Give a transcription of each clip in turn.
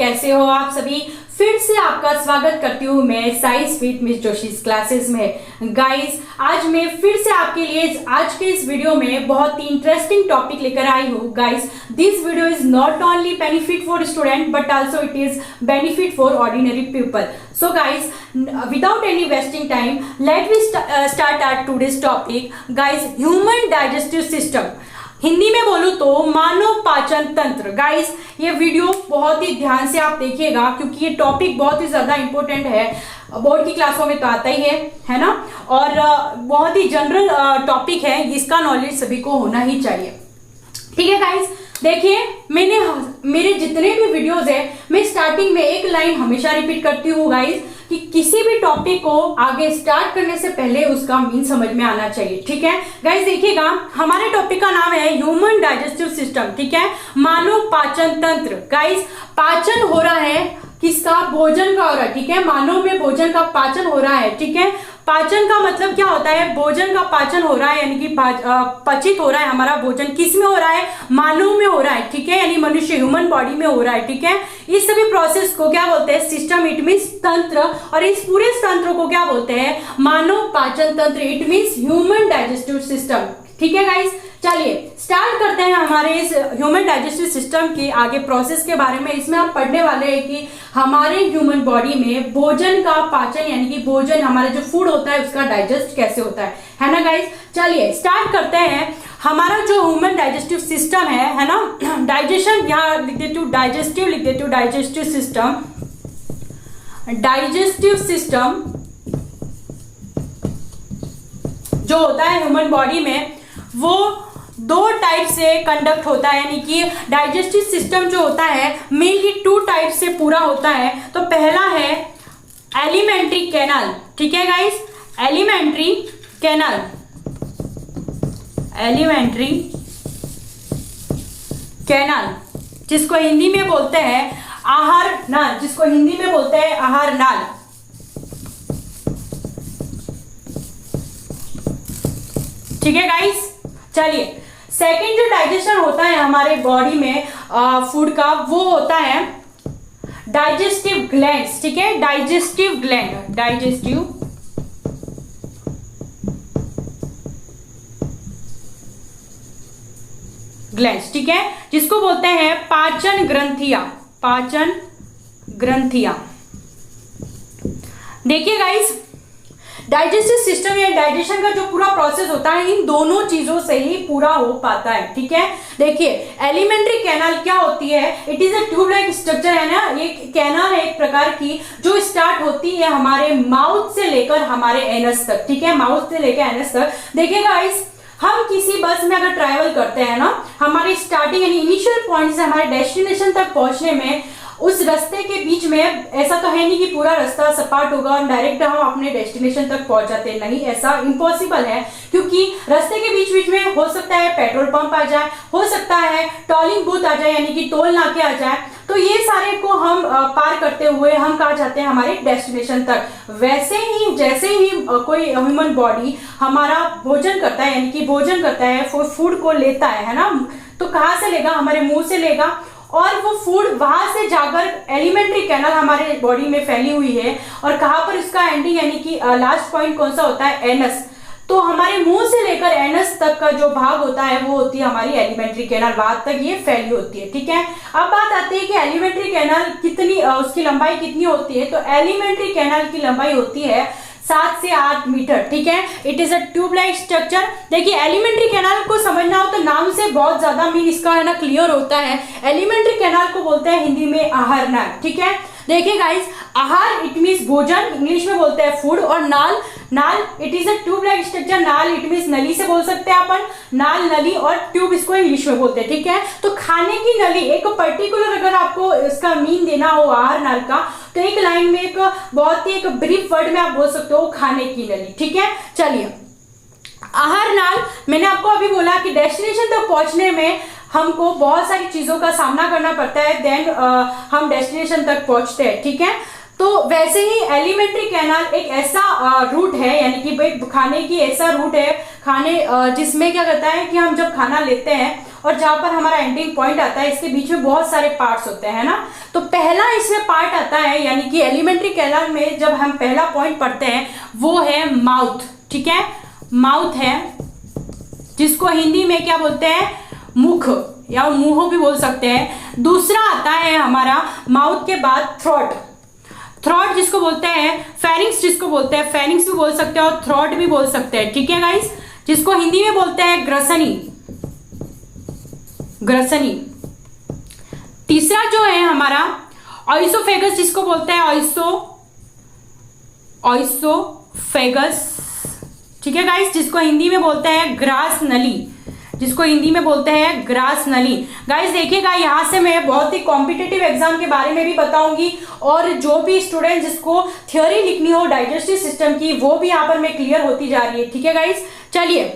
कैसे हो आप सभी। फिर से आपका स्वागत करती हूँ मैं science with miss Joshi classes में। गाइस, आज मैं फिर से आपके लिए आज के इस वीडियो में बहुत ही इंटरेस्टिंग टॉपिक लेकर आई हूँ। Guys, this video is not only benefit for student but also it is benefit for ordinary people. So guys, without any wasting time, let me start our today's topic. Guys, human digestive system, Hindi में बोलूं तो मानव पाचन तंत्र। Guys, ये video बहुत ही ध्यान से आप देखिएगा क्योंकि ये टॉपिक बहुत ही ज्यादा इंपॉर्टेंट है। बोर्ड की क्लासों में तो आता ही है ना, और बहुत ही जनरल टॉपिक है, इसका नॉलेज सभी को होना ही चाहिए। ठीक है गाइस, देखिए मेरे जितने भी वीडियोस है मैं स्टार्टिंग में एक लाइन हमेशा रिपीट करती हूँ गाइस कि किसी भी टॉपिक को आगे स्टार्ट करने से पहले उसका मीन समझ में आना चाहिए। ठीक है गाइस, देखिएगा हमारे टॉपिक का नाम है ह्यूमन डाइजेस्टिव सिस्टम। ठीक है, मानव पाचन तंत्र। गाइस, पाचन हो रहा है किसका? भोजन का हो रहा है। ठीक है, मानव में भोजन का पाचन हो रहा है। ठीक है, पाचन का मतलब क्या होता है? भोजन का पाचन हो रहा है, यानी कि पचित हो रहा है हमारा भोजन। किस में हो रहा है? मानव में हो रहा है। ठीक है, यानी मनुष्य ह्यूमन बॉडी में हो रहा है। ठीक है, इस सभी प्रोसेस को क्या बोलते हैं? सिस्टम, इट मीन्स तंत्र। और इस पूरे तंत्र को क्या बोलते हैं? मानव पाचन तंत्र, it means human digestive system. ठीक है गाइस, चलिए स्टार्ट करते हैं हमारे इस ह्यूमन डाइजेस्टिव सिस्टम के आगे प्रोसेस के बारे में। इसमें हम पढ़ने वाले हैं कि हमारे ह्यूमन बॉडी में भोजन का पाचन, यानी कि भोजन हमारा जो फूड होता है उसका डाइजेस्ट कैसे होता है ना गाइस। चलिए स्टार्ट करते हैं। हमारा जो ह्यूमन डाइजेस्टिव सिस्टम है ना, डाइजेशन यहाँ लिख देती हूँ, डाइजेस्टिव लिख देती हूँ, डाइजेस्टिव सिस्टम। डाइजेस्टिव सिस्टम जो होता है ह्यूमन बॉडी में वो दो टाइप से कंडक्ट होता है, यानी कि डाइजेस्टिव सिस्टम जो होता है मेनली टू टाइप से पूरा होता है। तो पहला है एलिमेंट्री कैनाल। ठीक है guys, alimentary canal, alimentary canal जिसको हिंदी में बोलते हैं आहार नाल, जिसको हिंदी में बोलते हैं आहार नाल। ठीक है गाइस, चलिए सेकंड जो डाइजेशन होता है हमारे बॉडी में फूड का, वो होता है डाइजेस्टिव ग्लैंड्स। ठीक है, डाइजेस्टिव ग्लैंड, डाइजेस्टिव ग्लैंड्स। ठीक है, जिसको बोलते हैं पाचन ग्रंथियां, पाचन ग्रंथियां। देखिए गाइस, डाइजेस्टिव सिस्टम या डाइजेशन का जो पूरा प्रोसेस होता है इन दोनों चीजों से ही पूरा हो पाता है। ठीक है, देखिए एलिमेंट्री कैनाल क्या होती है? It is a tube like structure है ना, ये कैनाल है एक प्रकार की जो स्टार्ट होती है हमारे माउथ से लेकर हमारे एनस तक। ठीक है, माउथ से लेकर एनस तक। देखिए गाइस, हम किसी बस में अगर ट्रैवल करते हैं ना, हमारी स्टार्टिंग यानी इनिशियल पॉइंट से हमारे डेस्टिनेशन तक पहुंचने में उस रास्ते के बीच में ऐसा तो है नहीं कि पूरा रास्ता सपाट होगा और डायरेक्ट हम अपने डेस्टिनेशन तक पहुंच जाते हैं। नहीं, ऐसा इम्पॉसिबल है क्योंकि रास्ते के बीच बीच में हो सकता है पेट्रोल पंप आ जाए, हो सकता है टोलिंग बूथ आ जाए, यानी कि टोल नाके आ जाए। तो ये सारे को हम पार करते हुए हम कहाँ जाते हैं? हमारे डेस्टिनेशन तक। वैसे ही जैसे ही कोई ह्यूमन बॉडी हमारा भोजन करता है, यानी कि भोजन करता है, फूड को लेता है ना, तो कहाँ से लेगा? हमारे मुंह से लेगा, और वो फूड वहां से जाकर एलिमेंट्री कैनाल हमारे बॉडी में फैली हुई है। और कहां पर इसका एंडिंग, यानी कि लास्ट पॉइंट कौन सा होता है? एनस। तो हमारे मुंह से लेकर एनस तक का जो भाग होता है वो होती है हमारी एलिमेंट्री कैनाल, वहां तक ये फैली होती है। ठीक है, अब बात आती है कि एलिमेंट्री कैनाल कितनी, उसकी लंबाई कितनी होती है? तो एलिमेंट्री कैनाल की लंबाई होती है 7 से 8 मीटर। ठीक है, it is a tube like structure. देखिए एलिमेंट्री कैनाल को समझना हो तो नाम से बहुत ज्यादा मीन इसका है ना क्लियर होता है। एलिमेंट्री कैनाल को बोलते हैं हिंदी में आहार नाल। ठीक है, देखिए गाइस, आहार इट मीन्स भोजन, इंग्लिश में बोलते हैं फूड, और नाल, नाल it is a tube like structure. नाल इट मीन्स नली से बोल सकते हैं अपन, नाल नली, और ट्यूब इसको इंग्लिश में बोलते हैं। ठीक है, तो खाने की नली, एक पर्टिकुलर अगर आपको इसका मीन देना हो आहार नाल का, तो एक लाइन में एक बहुत ही एक ब्रीफ वर्ड में आप बोल सकते हो खाने की नली। ठीक है, चलिए आहार नाल, मैंने आपको अभी बोला कि डेस्टिनेशन तक पहुंचने में हमको बहुत सारी चीजों का सामना करना पड़ता है, देन हम डेस्टिनेशन तक पहुंचते हैं। ठीक है, तो वैसे ही एलिमेंट्री कैनाल एक ऐसा रूट है, यानी कि भाई खाने की ऐसा रूट है, खाने जिसमें क्या करता है कि हम जब खाना लेते हैं और जहां पर हमारा एंडिंग पॉइंट आता है, इसके बीच में बहुत सारे पार्ट्स होते हैं ना। तो पहला इसमें पार्ट आता है, यानी कि एलिमेंट्री कैनाल में जब हम पहला पॉइंट पढ़ते हैं वो है माउथ, ठीक है, माउथ है, जिसको हिंदी में क्या बोलते हैं, मुख या मुंह भी बोल सकते हैं। दूसरा आता है हमारा माउथ के बाद थ्रोट, थ्रोट जिसको बोलते हैं, फेरिंग्स जिसको बोलते हैं, फेरिंग्स भी बोल सकते हैं और थ्रोट भी बोल सकते हैं, ठीक है गाइस, जिसको हिंदी में बोलते हैं ग्रसनी, ग्रसनी। तीसरा जो है हमारा ऑइसोफेगस, जिसको बोलते हैं ऑइसोफेगस, ठीक है गाइस, जिसको हिंदी में बोलते हैं ग्रास नली, जिसको हिंदी में बोलते हैं ग्रास नली। गाइस देखिएगा, यहाँ से मैं बहुत ही कॉम्पिटिटिव एग्जाम के बारे में भी बताऊंगी, और जो भी स्टूडेंट जिसको थ्योरी लिखनी हो डाइजेस्टिव सिस्टम की, वो भी यहाँ पर मैं क्लियर होती जा रही है, ठीक है गाइस। चलिए,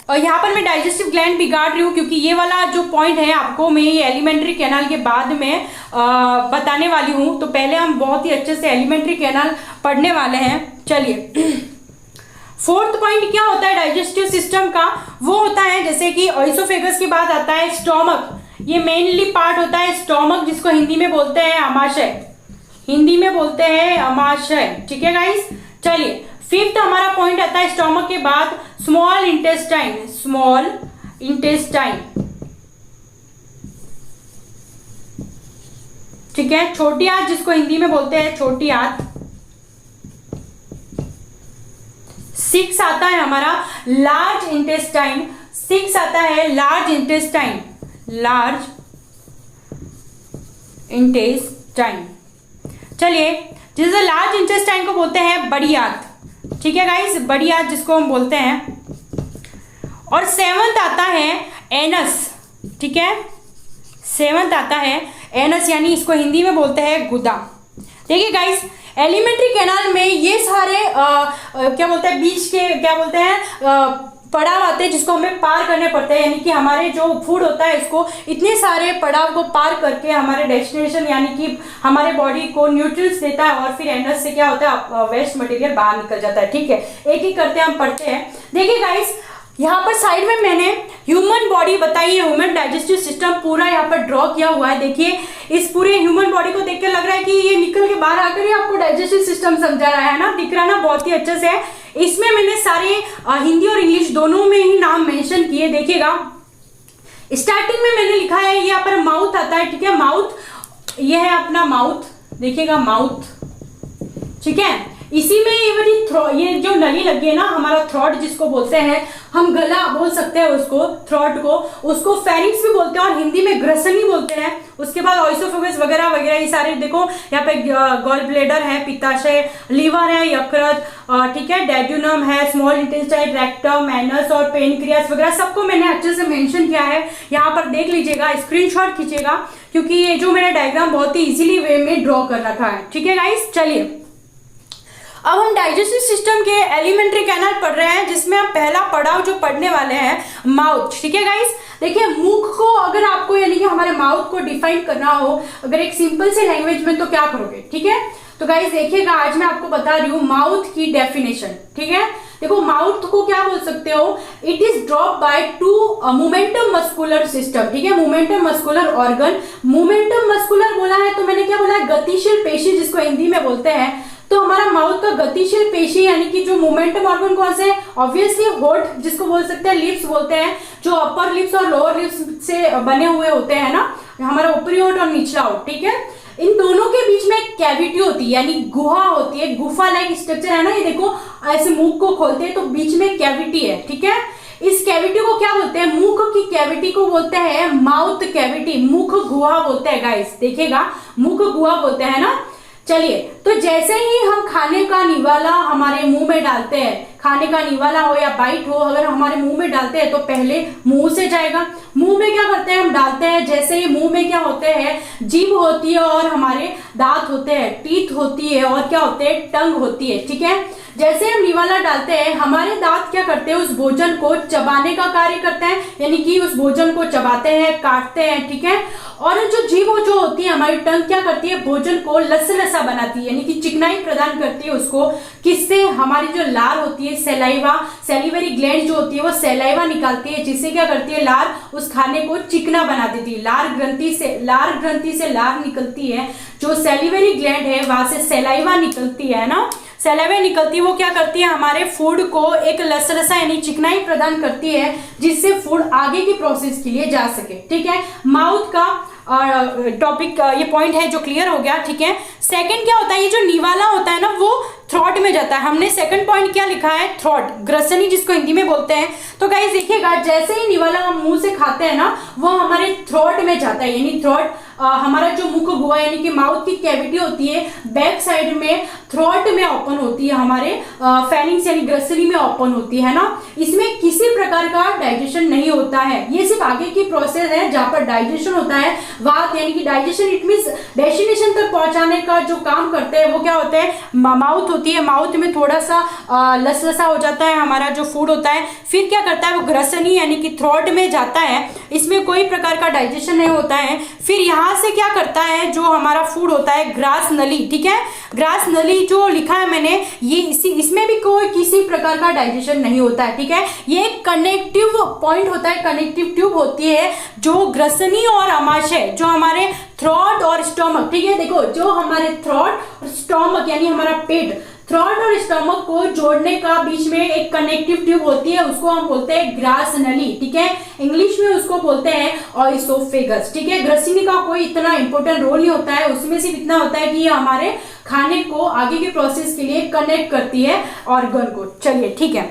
और यहाँ पर मैं डाइजेस्टिव ग्लैंड बिगाड़ रही हूँ, क्योंकि ये वाला जो पॉइंट है आपको मैं ये एलिमेंट्री कैनाल के बाद में बताने वाली हूँ। तो पहले हम बहुत ही अच्छे से एलिमेंट्री कैनाल पढ़ने वाले हैं। चलिए, फोर्थ पॉइंट क्या होता है डाइजेस्टिव सिस्टम का, वो होता है जैसे कि ऑइसोफेगस के बाद आता है स्टोमक, ये मेनली पार्ट होता है स्टोमक, जिसको हिंदी में बोलते हैं अमाशय, हिंदी में बोलते हैं अमाशय, ठीक है गाइस। चलिए, फिफ्थ हमारा पॉइंट आता है स्टोमक के बाद स्मॉल इंटेस्टाइन, स्मॉल इंटेस्टाइन, ठीक है, छोटी आंत जिसको हिंदी में बोलते हैं छोटी आंत। सिक्स आता है हमारा लार्ज इंटेस्टाइन, सिक्स आता है लार्ज इंटेस्टाइन, लार्ज इंटेस्टाइन। चलिए, जिसे लार्ज इंटेस्टाइन को बोलते हैं बड़ी आंत, ठीक है गाइस, बड़ी आंत जिसको हम बोलते हैं। और सेवंथ आता है एनस, ठीक है, सेवंथ आता है एनस, यानी इसको हिंदी में बोलते हैं गुदा। देखिए गाइस, एलिमेंट्री कैनाल में ये सारे क्या बोलते हैं, बीच के क्या बोलते हैं पड़ाव आते हैं, जिसको हमें पार करने पड़ते हैं, यानी कि हमारे जो फूड होता है इसको इतने सारे पड़ाव को पार करके हमारे डेस्टिनेशन, यानी कि हमारे बॉडी को न्यूट्रिएंट्स देता है, और फिर एनस से क्या होता है, वेस्ट मटेरियल बाहर निकल जाता है, ठीक है। एक एक करते हम पढ़ते हैं। देखिए गाइस, यहाँ पर साइड में मैंने ह्यूमन बॉडी बताई है, ह्यूमन डाइजेस्टिव सिस्टम पूरा यहाँ पर ड्रॉ किया हुआ है। देखिए, इस पूरे ह्यूमन बॉडी को देख के लग रहा है कि ये निकल के बाहर आकर ही आपको डाइजेस्टिव सिस्टम समझा रहा है ना, दिख रहा ना, बहुत ही अच्छे से। इसमें मैंने सारे हिंदी और इंग्लिश दोनों में ही नाम मेंशन किए। देखिएगा, स्टार्टिंग में मैंने लिखा है, यहाँ पर माउथ आता है, ठीक है, माउथ, ये है अपना माउथ, देखिएगा माउथ, ठीक है। इसी में ये जो नली लगी है ना, हमारा थ्रोट जिसको बोलते हैं, हम गला बोल सकते हैं उसको, थ्रोट को, उसको फेरिंग्स भी बोलते हैं और हिंदी में ग्रसनी बोलते हैं। उसके बाद ऑइसोफेगस वगैरह वगैरह, ये सारे देखो यहाँ पे गॉल ब्लेडर है, पित्ताशय, लीवर है, यकृत, ठीक है, डेड्यूनम है, स्मॉल इंटेस्टाइन, रेक्टम, एनस और पेनक्रियास वगैरह, सबको मैंने अच्छे से मेंशन किया है। यहाँ पर देख लीजिएगा, स्क्रीनशॉट खींचेगा, क्योंकि ये जो मैंने डायग्राम बहुत ही इजीली वे में ड्रॉ कर रखा है, ठीक है गाइस। चलिए, अब हम डाइजेस्टिव सिस्टम के एलिमेंट्री कैनाल पढ़ रहे हैं, जिसमें हम पहला पड़ाव जो पढ़ने वाले हैं माउथ, ठीक है गाइस। देखिए, मुख को अगर आपको, यानी कि हमारे माउथ को डिफाइन करना हो अगर एक सिंपल से लैंग्वेज में, तो क्या करोगे, ठीक है। तो गाइस देखिएगा, आज मैं आपको बता रही हूँ माउथ की डेफिनेशन, ठीक है। देखो, माउथ को क्या बोल सकते हो, it is drop by two momentum muscular system, ठीक है, momentum muscular organ. Momentum muscular बोला है तो मैंने क्या बोला है, गतिशील पेशी जिसको हिंदी में बोलते हैं। तो हमारा माउथ का गतिशील पेशी, यानी कि जो मोमेंटम ऑर्गन कौन से, ऑब्वियसली होठ जिसको बोल सकते हैं, लिप्स बोलते हैं, जो अपर लिप्स और लोअर लिप्स से बने हुए होते हैं ना, हमारा ऊपरी होठ और निचला होठ, ठीक है। इन दोनों के बीच में एक कैविटी होती है, यानी गुहा होती है, गुफा लाइक स्ट्रक्चर है ना, ये देखो ऐसे मुंह को खोलते हैं तो बीच में कैविटी है, ठीक है। इस कैविटी को क्या बोलते हैं, मुख की कैविटी को बोलते हैं माउथ कैविटी, मुख गुहा बोलते हैं गाइस। देखिएगा, मुख गुहा बोलते हैं ना। चलिए, तो जैसे ही हम खाने का निवाला हमारे मुंह में डालते हैं, खाने का निवाला हो या बाइट हो, अगर हमारे मुंह में डालते हैं तो पहले मुंह से जाएगा। मुंह में क्या करते हैं, हम डालते हैं, जैसे ही मुंह में क्या होते हैं, जीभ होती है और हमारे दांत होते हैं, टीथ होती है और क्या होते हैं, टंग होती है, ठीक है। जैसे हम निवाला डालते हैं, हमारे दांत क्या करते हैं, उस भोजन को चबाने का कार्य करते हैं, यानी कि उस भोजन को चबाते हैं, काटते हैं, ठीक है। और जो जीभ जो होती है हमारी टंग क्या करती है, भोजन को लसलसा बनाती है, यानी कि चिकनाई प्रदान करती है उसको। किससे, हमारी जो लार होती है, सलाइवा, सैलिवरी ग्लैंड जो होती है वो सलाइवा निकालती है, जिससे क्या करती है, लार उस खाने को चिकना बना देती है। लार ग्रंथि से लार निकलती है, जो सैलिवरी ग्लैंड है वहां से सलाइवा निकलती है ना, सलाइवा निकलती है, वो क्या करती है, हमारे फूड को एक लसलसा यानी चिकनाई प्रदान करती है, जिससे फूड आगे की प्रोसेस के लिए जा सके, ठीक है। माउथ का टॉपिक ये पॉइंट है जो क्लियर हो गया, ठीक है। सेकंड क्या होता है, ये जो निवाला होता है ना वो थ्रॉट में जाता है। हमने सेकंड पॉइंट क्या लिखा है, थ्रॉट, ग्रसनी जिसको हिंदी में बोलते हैं। तो गाइस देखिएगा, जैसे ही निवाला हम मुंह से खाते हैं ना, वो हमारे थ्रॉट में जाता है, यानी थ्रॉट हमारा जो मुख गुहा यानी कि माउथ की कैविटी होती है, बैक साइड में थ्रॉट में ओपन होती है, हमारे फेनिंग्स यानी ग्रसनी में ओपन होती है ना। इसमें किसी प्रकार का डाइजेशन नहीं होता है, ये सिर्फ आगे की प्रोसेस है जहां पर डाइजेशन होता है। वात यानी कि डाइजेशन, इट मींस डेस्टिनेशन तक पहुंचाने का जो काम करते हैं वो क्या होता है, माउथ होती है। माउथ में थोड़ा सा लसलसा हो जाता है हमारा जो फूड होता है, फिर क्या करता है वो ग्रसनी यानी कि थ्रॉट में जाता है, इसमें कोई प्रकार का डाइजेशन नहीं होता है। फिर यहाँ से क्या करता है, जो हमारा फूड होता है, ग्रास नली, ठीक है, ग्रास नली जो लिखा है मैंने, ये इसमें भी कोई किसी प्रकार का डाइजेशन नहीं होता है, ठीक है। ये एक कनेक्टिव पॉइंट होता है, कनेक्टिव ट्यूब होती है जो ग्रसनी और अमाशय, जो हमारे थ्रॉट और स्टोमक, ठीक है, देखो जो हमारे थ्रॉट और स्टोमक यानी हमारा पेट, थ्रॉट और स्टमक को जोड़ने का बीच में एक कनेक्टिव ट्यूब होती है, उसको हम बोलते हैं ग्रास नली, ठीक है। इंग्लिश में उसको बोलते हैं ऑइसोफेगस, ठीक है। ग्रसनी का कोई इतना इंपॉर्टेंट रोल नहीं होता है, उसमें सिर्फ इतना होता है कि ये हमारे खाने को आगे के प्रोसेस के लिए कनेक्ट करती है ऑर्गन को। चलिए ठीक है,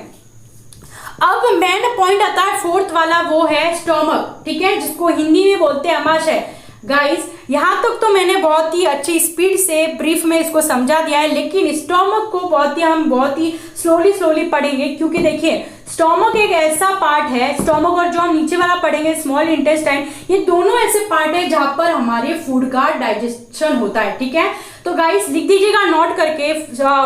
अब मेन पॉइंट आता है फोर्थ वाला, वो है स्टोमक, ठीक है, जिसको हिंदी में बोलते हैं अमाशय। गाइस यहाँ तक तो मैंने बहुत ही अच्छी स्पीड से ब्रीफ में इसको समझा दिया है, लेकिन स्टोमक को हम बहुत ही स्लोली पढ़ेंगे, क्योंकि देखिए स्टोमक एक ऐसा पार्ट है, स्टोमक और जो हम नीचे वाला पढ़ेंगे स्मॉल इंटेस्टाइन, ये दोनों ऐसे पार्ट है जहां पर हमारे फूड का डाइजेशन होता है, ठीक है। तो गाइस लिख दीजिएगा नोट करके,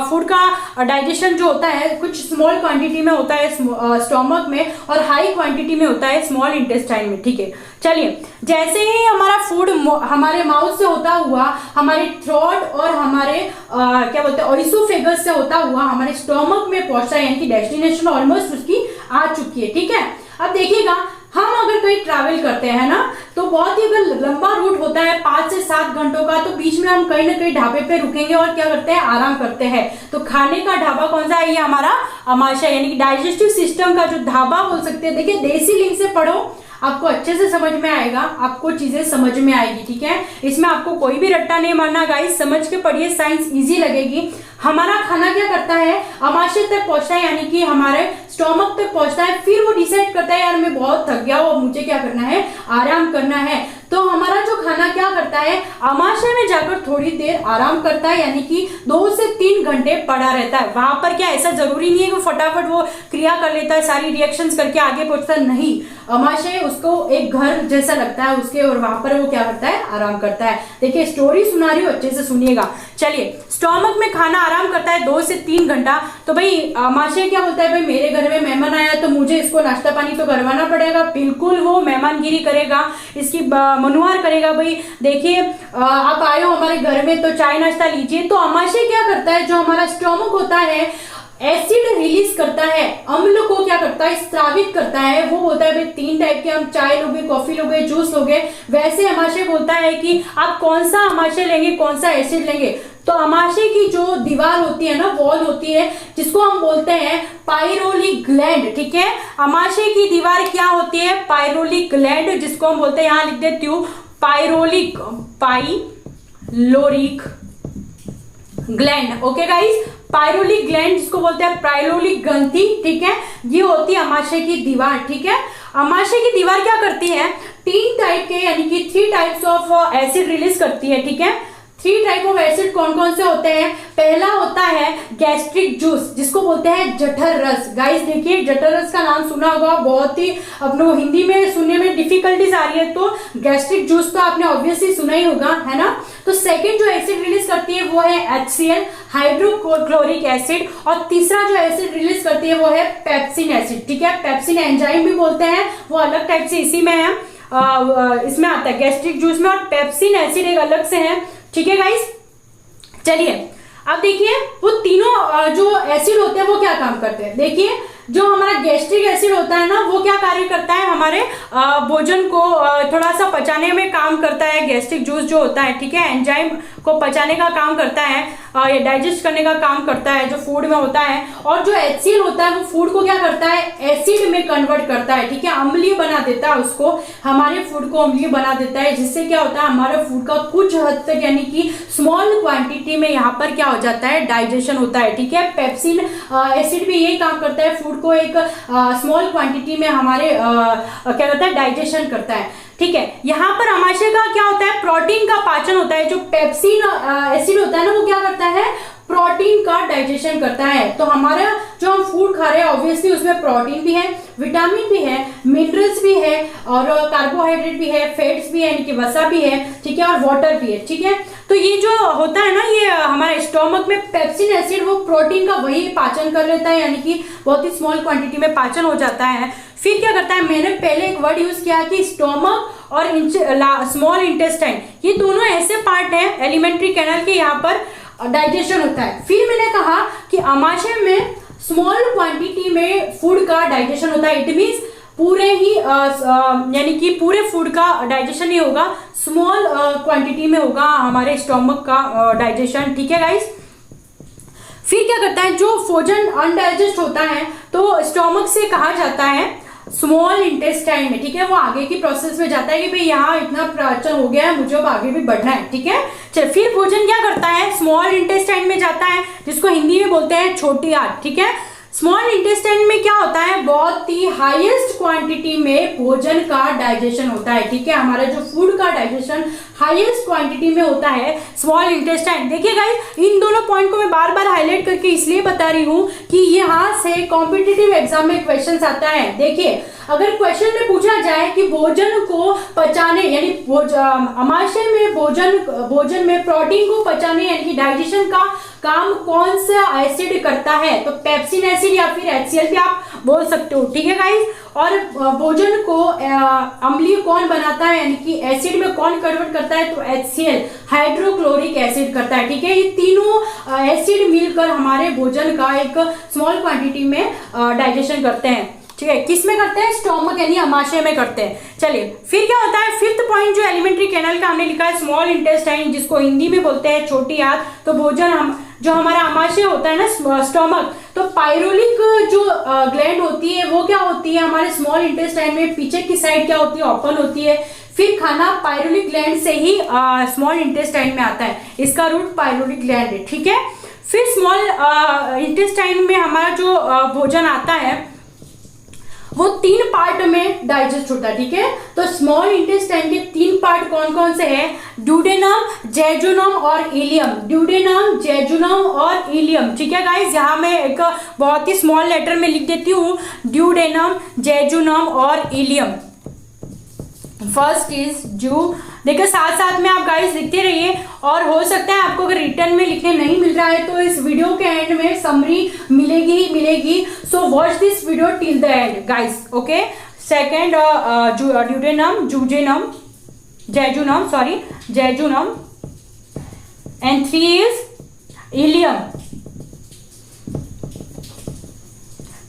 फूड का डाइजेशन जो होता है कुछ स्मॉल क्वांटिटी में होता है स्टोमक में, और हाई क्वांटिटी में होता है स्मॉल इंटेस्टाइन में, ठीक है। चलिए, जैसे ही हमारा फूड हमारे माउथ से होता हुआ हमारे थ्रोट और हमारे क्या बोलते हैं ऑइसोफेगस से होता हुआ हमारे स्टोमक में पहुंचता है, यानी कि डेस्टिनेशन ऑलमोस्ट उसकी आ चुकी है, ठीक है। अब देखिएगा, हम अगर कहीं ट्रैवल करते हैं ना, तो बहुत ही अगर लंबा रूट होता है 5 से 7 घंटों का, तो बीच में हम कहीं ना कहीं ढाबे पे रुकेंगे और क्या करते हैं, आराम करते हैं। तो खाने का ढाबा कौन सा है, ये हमारा अमाशय यानी कि डाइजेस्टिव सिस्टम का जो ढाबा बोल सकते हैं। देखिए देसी लिंक से पढ़ो, आपको अच्छे से समझ में आएगा, आपको चीजें समझ में आएगी, ठीक है। इसमें आपको कोई भी रट्टा नहीं मारना गाइस, समझ के पढ़िए, साइंस इजी लगेगी। हमारा खाना क्या करता है, अमाशय तक पहुंचता है, यानी कि हमारे स्टोमक तक पहुंचता है, फिर वो डिसाइड करता है यार मैं बहुत थक गया हूं, मुझे क्या करना है, आराम करना है। तो हमारा जो खाना क्या करता है, अमाशय में जाकर थोड़ी देर आराम करता है, यानी कि 2 से 3 घंटे पड़ा रहता है। वहां पर क्या ऐसा जरूरी नहीं है कि फटाफट वो क्रिया कर लेता है, सारी रिएक्शंस करके आगे पहुंचता है, नहीं। अमाशय उसको एक घर जैसा लगता है उसके, और वहां पर वो क्या करता है, आराम करता है। देखिए स्टोरी सुना रही हूँ, अच्छे से सुनिएगा। चलिए, स्टोमक में खाना आराम करता है 2 से 3 घंटा। तो भाई अमाशय क्या बोलता है, भाई मेरे घर में मेहमान आया तो मुझे इसको नाश्ता पानी तो करवाना पड़ेगा। बिल्कुल वो मेहमानगिरी करेगा, इसकी मनुहार करेगा। भाई देखिए आप आए हो हमारे घर में तो चाय नाश्ता लीजिए। तो अमाशय क्या करता है, जो हमारा स्टोमक होता है एसिड रिलीज करता है, अम्ल को क्या करता है, स्रावित करता है। वो होता है भाई 3 टाइप के, हम चाय लोगे, कॉफी लोगे, जूस लोगे। वैसे अमाशय बोलता है कि आप कौन सा अमाशय लेंगे, कौन सा एसिड लेंगे। तो अमाशय की जो दीवार होती है ना, वॉल होती है, जिसको हम बोलते हैं पाइरोलिक ग्लैंड, ठीक है। अमाशय की दीवार क्या होती है, पाइरोलिक ग्लैंड, जिसको हम बोलते हैं, यहां लिख देती हूं पाइरोलिक ग्लैंड, ओके गाइस। पाइरोलिक ग्लैंड जिसको बोलते हैं पाइरोलिक ग्रंथि, ठीक है, ये होती है अमाशय की दीवार, ठीक है। अमाशय की दीवार क्या करती है, 3 टाइप के यानी कि 3 टाइप्स ऑफ एसिड रिलीज करती है, ठीक है। 3 टाइप ऑफ एसिड कौन कौन से होते हैं? पहला होता है गैस्ट्रिक जूस, जिसको बोलते हैं जठर रस। गाइस देखिए, जठर रस का नाम सुना होगा, बहुत ही अपने हिंदी में सुनने में डिफिकल्टीज आ रही है, तो गैस्ट्रिक जूस तो आपने ऑब्वियसली सुना ही होगा, है ना। तो सेकंड जो एसिड रिलीज करती है वो है HCl, हाइड्रोक्लोरिक एसिड, और तीसरा जो एसिड रिलीज करती है वो है पेप्सिन एसिड, ठीक है। पेप्सिन एंजाइम भी बोलते हैं, वो अलग टाइप से इसी में है, इसमें आता है गैस्ट्रिक जूस में, और पेप्सिन एसिड एक अलग से है, ठीक है गाइस। चलिए अब देखिए वो तीनों जो एसिड होते हैं वो क्या काम करते हैं। देखिए जो हमारा गैस्ट्रिक एसिड होता है ना, वो क्या कार्य करता है, हमारे भोजन को थोड़ा सा पचाने में काम करता है। गैस्ट्रिक जूस जो होता है, ठीक है, एंजाइम को पचाने का काम करता है, ये डाइजेस्ट करने का काम करता है जो फूड में होता है। और जो HCl होता है वो फूड को क्या करता है, एसिड में कन्वर्ट करता है, ठीक है, अम्लीय बना देता है उसको, हमारे फूड को अम्लीय बना देता है, जिससे क्या होता है, हमारे फूड का कुछ हद तक यानी कि स्मॉल क्वांटिटी में यहाँ पर क्या हो जाता है, डाइजेशन होता है, ठीक है। पेप्सिन एसिड भी यही काम करता है, फूड को एक स्मॉल क्वांटिटी में हमारे क्या करता है, डाइजेशन करता है, ठीक है। यहाँ पर आमाशय का क्या होता है, प्रोटीन का पाचन होता है। जो पेप्सिन एसिड होता है ना, वो क्या करता है, प्रोटीन का डाइजेशन करता है। तो हमारा जो हम फूड खा रहे हैं ऑब्वियसली उसमें प्रोटीन भी है, विटामिन भी है, मिनरल्स भी है, और कार्बोहाइड्रेट भी है, फैट्स भी है यानी कि वसा भी है, ठीक है, और वाटर भी है, ठीक है। तो ये जो होता है ना, ये हमारे स्टोमक में पेप्सिन एसिड वो प्रोटीन का वही पाचन कर लेता है, यानी कि बहुत ही स्मॉल क्वांटिटी में पाचन हो जाता है। फिर क्या करता है, मैंने पहले एक वर्ड यूज किया कि स्टोमक और स्मॉल इंटेस्टाइन, ये दोनों ऐसे पार्ट हैं एलिमेंट्री कैनाल के, यहाँ पर डाइजेशन होता है। फिर मैंने कहा कि आमाशय में स्मॉल क्वांटिटी में फूड का डाइजेशन होता है। इट मीन्स पूरे ही यानी कि पूरे फूड का डाइजेशन नहीं होगा, स्मॉल क्वांटिटी में होगा हमारे स्टोमक का डाइजेशन, ठीक है गाइस। फिर क्या करता है, जो भोजन अनडाइजेस्ट होता है तो स्टोमक से कहा जाता है स्मॉल इंटेस्टाइन में, ठीक है, वो आगे की प्रोसेस में जाता है कि भाई यहाँ इतना पाचन हो गया है, मुझे अब आगे भी बढ़ना है, ठीक है। चल फिर भोजन क्या करता है, स्मॉल इंटेस्टाइन में जाता है, जिसको हिंदी में बोलते हैं छोटी आंत, ठीक है। स्मॉल इंटेस्टाइन में क्या होता है, बहुत ही हाईएस्ट क्वांटिटी में भोजन का डाइजेशन होता है, ठीक है। हमारा जो फूड का डाइजेशन हाईएस्ट क्वांटिटी में होता है स्मॉल इंटेस्टाइन। देखिए गाइस, इन दोनों पॉइंट को मैं बार बार हाईलाइट करके इसलिए बता रही हूँ कि यहाँ से कॉम्पिटिटिव एग्जाम में क्वेश्चन आता है। देखिए अगर क्वेश्चन में पूछा जाए कि भोजन को पचाने यानी आमाशय में भोजन में प्रोटीन को पचाने यानी कि डाइजेशन का काम कौन सा एसिड करता है, तो पेप्सिन एसिड या फिर HCl भी आप बोल सकते हो, ठीक है गाइस। और भोजन को अम्लीय कौन बनाता है यानी कि एसिड में कौन कन्वर्ट करता है, तो HCl हाइड्रोक्लोरिक एसिड करता है, ठीक है। ये तीनों एसिड मिलकर हमारे भोजन का एक स्मॉल क्वांटिटी में डाइजेशन करते हैं, ठीक है। किस में करते हैं, स्टोमक यानी आमाशय में करते हैं। चलिए फिर क्या होता है, फिफ्थ पॉइंट जो एलिमेंट्री कैनाल का हमने लिखा है स्मॉल इंटेस्टाइन, जिसको हिंदी में बोलते हैं छोटी आंत। तो भोजन हम जो हमारा आमाशय होता है ना, स्टोमक, तो पायरोलिक जो ग्लैंड होती है वो क्या होती है, हमारे स्मॉल इंटेस्टाइन में पीछे की साइड क्या होती है, ओपन होती है। फिर खाना पायरोलिक ग्लैंड से ही स्मॉल इंटेस्टाइन में आता है, इसका रूट पायरोलिक ग्लैंड है, ठीक है। फिर स्मॉल इंटेस्टाइन में हमारा जो भोजन आता है वो 3 पार्ट में डाइजेस्ट होता है, ठीक है। तो स्मॉल इंटेस्टाइन के 3 पार्ट कौन कौन से हैं, ड्यूडेनम, जेजुनम और इलियम। ड्यूडेनम, जेजुनम और इलियम, ठीक है गाइस। यहाँ मैं एक बहुत ही स्मॉल लेटर में लिख देती हूँ, ड्यूडेनम, जेजुनम और इलियम। फर्स्ट इज जू, देखिए साथ साथ में आप गाइस लिखते रहिए, और हो सकता है आपको अगर रिटर्न में लिखने नहीं मिल रहा है तो इस वीडियो के एंड में समरी मिलेगी ही मिलेगी। So watch this video till the end guys, okay. Second duodenum, jejunum, jejunum, sorry jejunum, and 3 is ileum,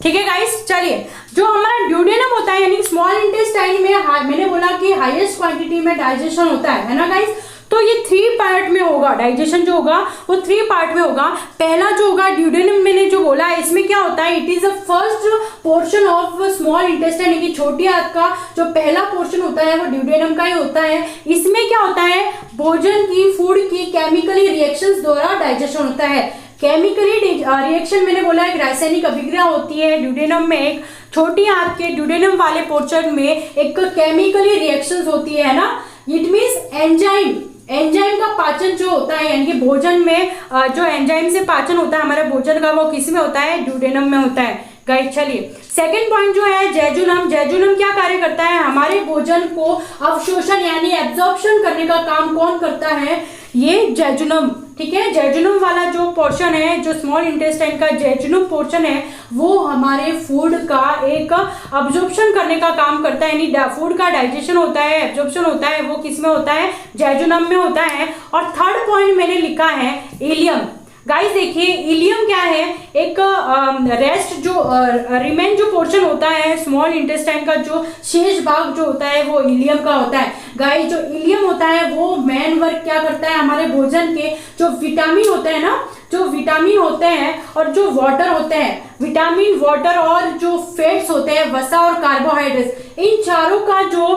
ठीक है गाइस। चलिए जो हमारा ड्यूडेनम होता है यानी स्मॉल इंटेस्टाइन में मैंने बोला कि हाईएस्ट क्वांटिटी में डाइजेशन होता है ना गाइस। तो ये 3 पार्ट में होगा, डाइजेशन जो होगा वो 3 पार्ट में होगा। पहला जो होगा ड्यूडेनम, मैंने जो बोला है इसमें क्या होता है, it is the first portion of small intestine यानी कि छोटी आंत का जो पहला पोर्शन होता है वो ड्यूडेनम का ही होता है। इसमें क्या होता है, भोजन की फूड की केमिकली रिएक्शंस द्वारा डाइजेशन होता है। केमिकली रिएक्शन मैंने बोला एक रासायनिक अभिक्रिया होती है ड्यूडेनम में, एक छोटी आंत के ड्यूडेनम वाले पोर्शन में एक केमिकली रिएक्शंस होती है ना। इट मींस एंजाइम का पाचन जो होता है यानी कि भोजन में जो एंजाइम से पाचन होता है हमारे भोजन का, वो किस में होता है? ड्यूडेनम में होता है गाइस। चलिए सेकंड पॉइंट जो है जेजुनम। जेजुनम क्या कार्य करता है? हमारे भोजन को अवशोषण यानी एब्जॉर्प्शन करने का काम कौन करता है? ये जेजुनम, ठीक है। जेजुनम वाला जो पोर्शन है, जो स्मॉल इंटेस्टाइन का जेजुनम पोर्शन है, वो हमारे फूड का एक अब्जॉर्प्शन करने का काम करता है, यानी फूड का डाइजेशन होता है, एब्जॉर्प्शन होता है, वो किस में होता है? जेजुनम में होता है। और थर्ड पॉइंट मैंने लिखा है इलियम। गाइस देखिए इलियम क्या है? एक रेस्ट जो रिमेन जो पोर्शन होता है स्मॉल इंटेस्टाइन का, जो शेष भाग जो होता है वो इलियम का होता है। गाइस जो इलियम होता है वो मेन वर्क क्या करता है? हमारे भोजन के जो विटामिन होते हैं ना, जो विटामिन होते हैं और जो वाटर होते हैं, विटामिन, वाटर और जो फैट्स होते हैं, वसा और कार्बोहाइड्रेट्स, इन चारों का जो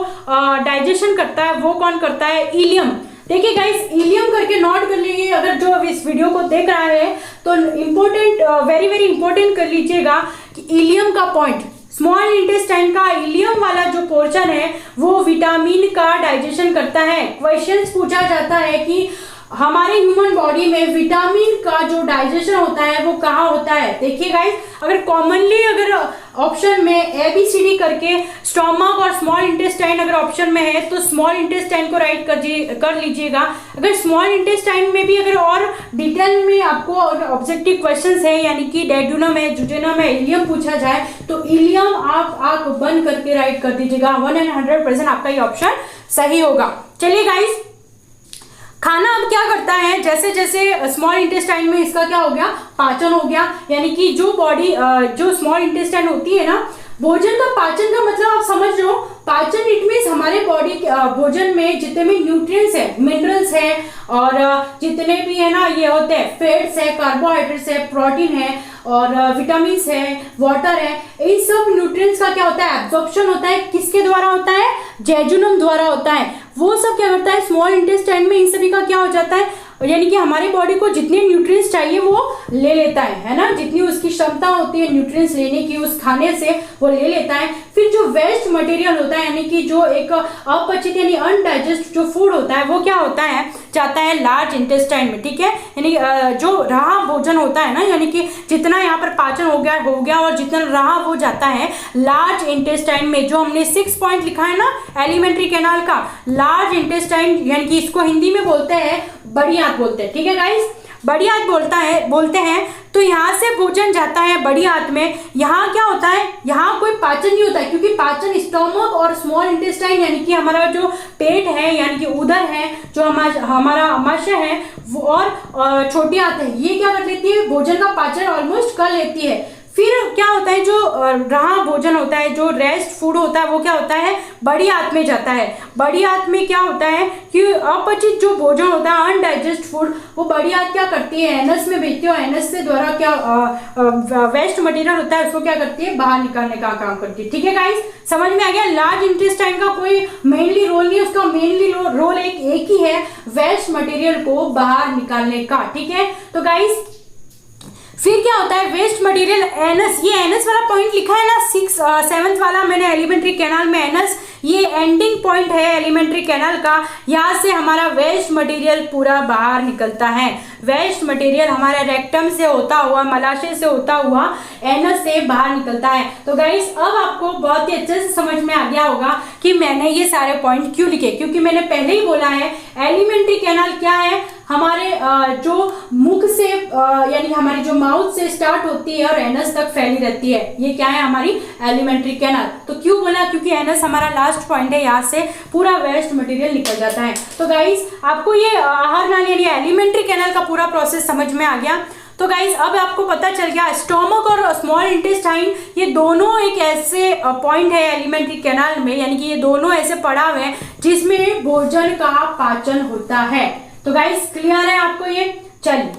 डाइजेशन करता है वो कौन करता है? इलियम। देखिए गाइस इलियम करके नोट कर लीजिए, अगर जो इस वीडियो को देख रहा है तो इम्पोर्टेंट, वेरी वेरी इंपॉर्टेंट कर लीजिएगा कि इलियम का पॉइंट, स्मॉल इंटेस्टाइन का इलियम वाला जो पोर्शन है वो विटामिन का डाइजेशन करता है। क्वेश्चंस पूछा जाता है कि हमारे ह्यूमन बॉडी में विटामिन का जो डाइजेशन होता है वो कहाँ होता है? देखिए गाइस अगर कॉमनली अगर ऑप्शन में ABCD करके स्टोमक और स्मॉल इंटेस्टाइन अगर ऑप्शन में है तो स्मॉल इंटेस्टाइन को राइट कर लीजिएगा। अगर स्मॉल इंटेस्टाइन में भी अगर और डिटेल में आपको ऑब्जेक्टिव क्वेश्चंस है यानी कि डेड्यूनम है, जुजेनम है, इलियम पूछा जाए तो इलियम आप आंख बंद करके राइट कर दीजिएगा। 100% आपका ये ऑप्शन सही होगा। चलिए गाइस खाना अब क्या करता है? जैसे जैसे स्मॉल इंटेस्टाइन में इसका क्या हो गया? पाचन हो गया, यानी कि जो बॉडी जो स्मॉल इंटेस्टाइन होती है ना, भोजन का पाचन का मतलब आप समझ लो, पाचन इट मीन्स हमारे बॉडी भोजन में जितने भी न्यूट्रिएंट्स है, मिनरल्स है और जितने भी है ना ये होते हैं, फैट्स है, कार्बोहाइड्रेट्स है, प्रोटीन है और विटामिन है, वाटर है, इन सब न्यूट्रिएंट्स का क्या होता है? एब्जॉर्प्शन होता है। किसके द्वारा होता है? जेजुनम द्वारा होता है। वो सब क्या करता है? स्मॉल इंटेस्टाइन में इन सभी का क्या हो जाता है? यानी कि हमारी बॉडी को जितने न्यूट्रिएंट्स चाहिए वो ले लेता है ना, जितनी उसकी क्षमता होती है न्यूट्रिएंट्स लेने की उस खाने से वो ले लेता है। फिर जो वेस्ट मटेरियल होता है यानी कि जो एक अपचित यानी अनडाइजेस्ट जो फूड होता है वो क्या होता है? जाता है लार्ज इंटेस्टाइन में, ठीक है। यानी जो रहा भोजन होता है ना, यानी कि जितना यहाँ पर पाचन हो गया और जितना रहा वो जाता है लार्ज इंटेस्टाइन में। जो हमने 6 पॉइंट लिखा है ना एलिमेंट्री कैनाल का, लार्ज इंटेस्टाइन यानी कि इसको हिंदी में बोलते हैं बड़ी आंत बोलते हैं, ठीक है गाइस, बड़ी आंत बोलते हैं। तो यहाँ से भोजन जाता है बड़ी आंत में। यहाँ क्या होता है? यहाँ कोई पाचन नहीं होता है क्योंकि पाचन स्टोमक और स्मॉल इंटेस्टाइन यानी कि हमारा जो पेट है यानी कि उदर है, जो हमारा आमाशय है वो और छोटी आंत है, ये क्या कर लेती है? भोजन का पाचन ऑलमोस्ट कर लेती है। फिर क्या होता है? जो रहा भोजन होता है, जो रेस्ट फूड होता है वो क्या होता है? बड़ी आंत में जाता है। बड़ी आंत में क्या होता है कि अपचित जो भोजन होता है अनडाइजेस्ट फूड, वो बड़ी आंत क्या करती है? एनस में भेजती है और एनस से द्वारा क्या वेस्ट मटेरियल होता है उसको क्या करती है? बाहर निकालने का काम करती है, ठीक है गाइस, समझ में आ गया। लार्ज इंटेस्टाइन का कोई मेनली रोल नहीं है, उसका मेनली रोल एक ही है, वेस्ट मटेरियल को बाहर निकालने का, ठीक है। तो गाइस फिर क्या होता है? वेस्ट मटेरियल एनस, ये एनस वाला पॉइंट लिखा है ना 7th वाला मैंने एलिमेंट्री कैनाल में, एनस ये एंडिंग पॉइंट है एलिमेंट्री कैनाल का। यहाँ से हमारा वेस्ट मटेरियल पूरा बाहर निकलता है। वेस्ट मटेरियल हमारे रेक्टम से होता हुआ, मलाशय से होता हुआ एनस से बाहर निकलता है। तो गाइस अब आपको बहुत ही अच्छे से समझ में आ गया होगा कि मैंने ये सारे पॉइंट क्यों लिखे, क्योंकि मैंने पहले ही बोला है एलिमेंट्री कैनाल क्या है? हमारे जो मुख से यानी हमारी जो माउथ से स्टार्ट होती है और एनस तक फैली रहती है, ये क्या है? हमारी एलिमेंट्री कैनाल। तो क्यों बोला? क्योंकि एनस हमारा लास्ट पॉइंट है, यहाँ से पूरा वेस्ट मटेरियल निकल जाता है। तो गाइस आपको ये आहार नाली यानी एलिमेंट्री कैनाल का पूरा प्रोसेस समझ में आ गया। तो गाइस अब आपको पता चल गया स्टोमक और स्मॉल इंटेस्टाइन ये दोनों एक ऐसे पॉइंट है एलिमेंट्री कैनाल में, यानी कि ये दोनों ऐसे पड़ाव है जिसमें भोजन का पाचन होता है। तो गाइस क्लियर है आपको ये? चलिए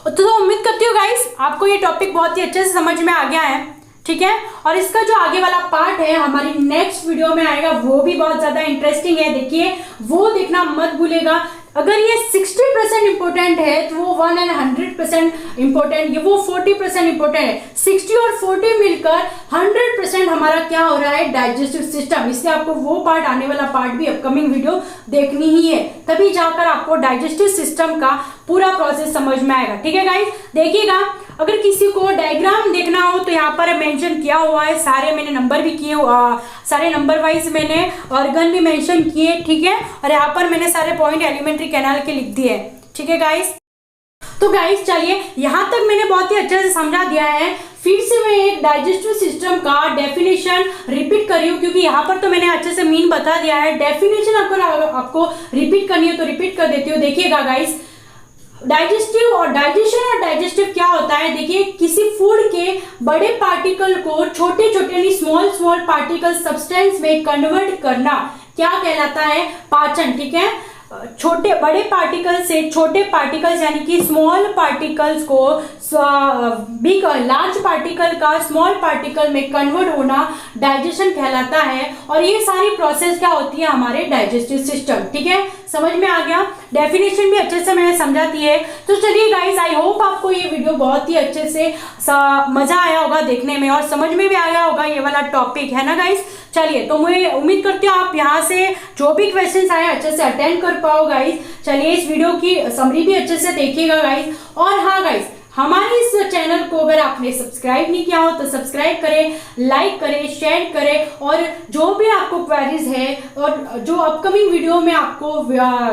तो उम्मीद करती हूँ गाइस आपको ये टॉपिक बहुत ही अच्छे से समझ में आ गया है, ठीक है। और इसका जो आगे वाला पार्ट है हमारी नेक्स्ट वीडियो में आएगा, वो भी बहुत ज्यादा इंटरेस्टिंग है। देखिए वो देखना मत भूलेगा। अगर ये 60% इंपॉर्टेंट है तो वो 100% इंपॉर्टेंट, ये वो 40% इंपॉर्टेंट है। 60 और 40 मिलकर 100% हमारा क्या हो रहा है, डाइजेस्टिव सिस्टम। इसलिए आपको वो पार्ट, आने वाला पार्ट भी अपकमिंग वीडियो देखनी ही है, तभी जाकर आपको डाइजेस्टिव सिस्टम का पूरा प्रोसेस समझ में आएगा। ठीक है गाइस, देखिएगा अगर किसी को डायग्राम देखना हो तो यहाँ पर मेंशन किया हुआ है, सारे मैंने नंबर भी किए, सारे नंबर वाइज मैंने ऑर्गन भी मेंशन किए। ठीक है, और यहाँ पर मैंने सारे पॉइंट एलिमेंट्री कैनाल के लिख दिए। ठीक है गाइस, तो गाइस चलिए, यहाँ तक मैंने बहुत ही अच्छे से समझा दिया है। फिर से मैं एक डाइजेस्टिव सिस्टम का डेफिनेशन रिपीट कर रही हूँ, क्योंकि यहाँ पर तो मैंने अच्छे से मीन बता दिया है। डेफिनेशन आपको रिपीट करनी है तो रिपीट कर देती हूँ। देखिएगा गाइस, डाइजेस्टिव और डाइजेशन और डाइजेस्टिव क्या होता है, देखिए किसी फूड के बड़े पार्टिकल को छोटे छोटे स्मॉल पार्टिकल सब्सटेंस में कन्वर्ट करना क्या कहलाता है, पाचन। ठीक है, छोटे बड़े पार्टिकल से छोटे पार्टिकल्स यानी कि स्मॉल पार्टिकल्स को बिग लार्ज पार्टिकल का स्मॉल पार्टिकल में कन्वर्ट होना डाइजेशन कहलाता है। और ये सारी प्रोसेस क्या होती है, हमारे डाइजेस्टिव सिस्टम। ठीक है, समझ में आ गया, डेफिनेशन भी अच्छे से मैंने समझा दी है। तो चलिए गाइस, आई होप आपको ये वीडियो बहुत ही अच्छे से मजा आया होगा देखने में, और समझ में भी आया होगा ये वाला टॉपिक, है ना गाइस। चलिए, तो मैं उम्मीद करती हूँ आप यहाँ से जो भी क्वेश्चंस आए अच्छे से अटेंड कर पाओ गाइस। चलिए, इस वीडियो की समरी भी अच्छे से देखिएगा गाइस। और हाँ गाइस, हमारे इस चैनल को अगर आपने सब्सक्राइब नहीं किया हो तो सब्सक्राइब करें, लाइक करें, शेयर करें, और जो भी आपको क्वेरीज है और जो अपकमिंग वीडियो में आपको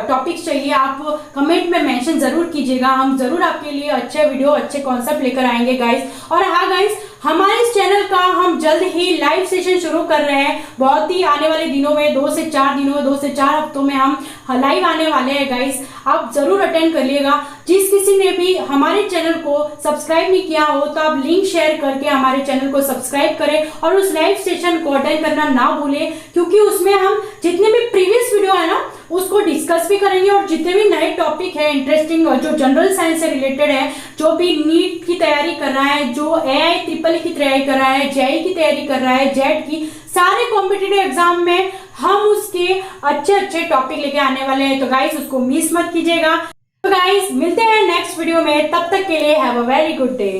टॉपिक्स चाहिए आप कमेंट में मेंशन जरूर कीजिएगा। हम जरूर आपके लिए अच्छे वीडियो, अच्छे कॉन्सेप्ट लेकर आएंगे गाइस। और हाँ गाइस, हमारे इस चैनल का हम जल्द ही लाइव सेशन शुरू कर रहे हैं, बहुत ही आने वाले दिनों में, 2 से 4 हफ्तों में हम लाइव आने वाले हैं गाइस। आप जरूर अटेंड करिएगा। जिस किसी ने भी हमारे चैनल को सब्सक्राइब नहीं किया हो तो आप लिंक शेयर करके हमारे चैनल को सब्सक्राइब करें और उस लाइव सेशन को अटेंड करना ना भूलें, क्योंकि उसमें हम जितने भी प्रीवियस वीडियो है ना उसको डिस्कस भी करेंगे, और जितने भी नए टॉपिक है इंटरेस्टिंग जो जनरल साइंस से रिलेटेड है, जो भी नीट की तैयारी कर रहा है, जो AI-EEE की तैयारी कर रहा है, JEE की तैयारी कर रहा है, जेट की, सारे कॉम्पिटिटिव एग्जाम में हम उसके अच्छे अच्छे टॉपिक लेके आने वाले हैं। तो गाइस, उसको मिस मत कीजिएगा। तो गाइस, मिलते हैं नेक्स्ट वीडियो में, तब तक के लिए have a very good day.